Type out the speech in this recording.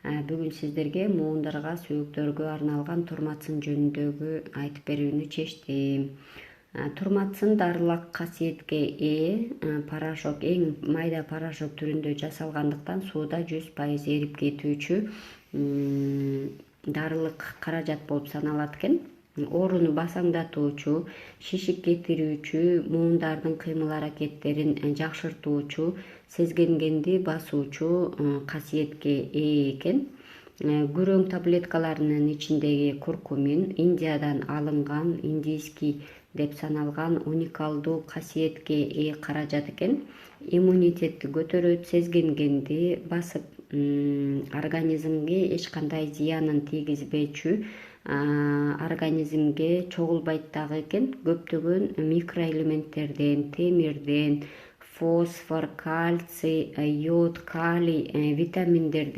Бүгүн сиздерге муундарга, сөөктөргө арналган турматсын жөнүндөгү айтып берүүнү чечтим. Турматсын дарылык касиетке ээ порошок, эң майда порошок түрүндө жасалгандыктан сууда 100% эрип кетүүчү дарылык каражат болуп саналат экен. Ооруну басаңдатуучу, шишик кетирүүчү, муундардын кыймыл аракеттерин жакшыртуучу, сезгенгенди басуучу касиетке ээ экен. Күрөң таблеткаларынын ичиндеги куркумин Индиядан алынган индийский деп саналган уникалдуу касиетке ээ каражат экен. Иммунитетти көтөрөт, сезгенгенди басып, организмге эч кандай зыянын тийгизбечү, организмге чогулбайт дагы экен. Көптөгөн микроэлементтерден, темирден, фосфор, кальций, йод, калий, витаминдерден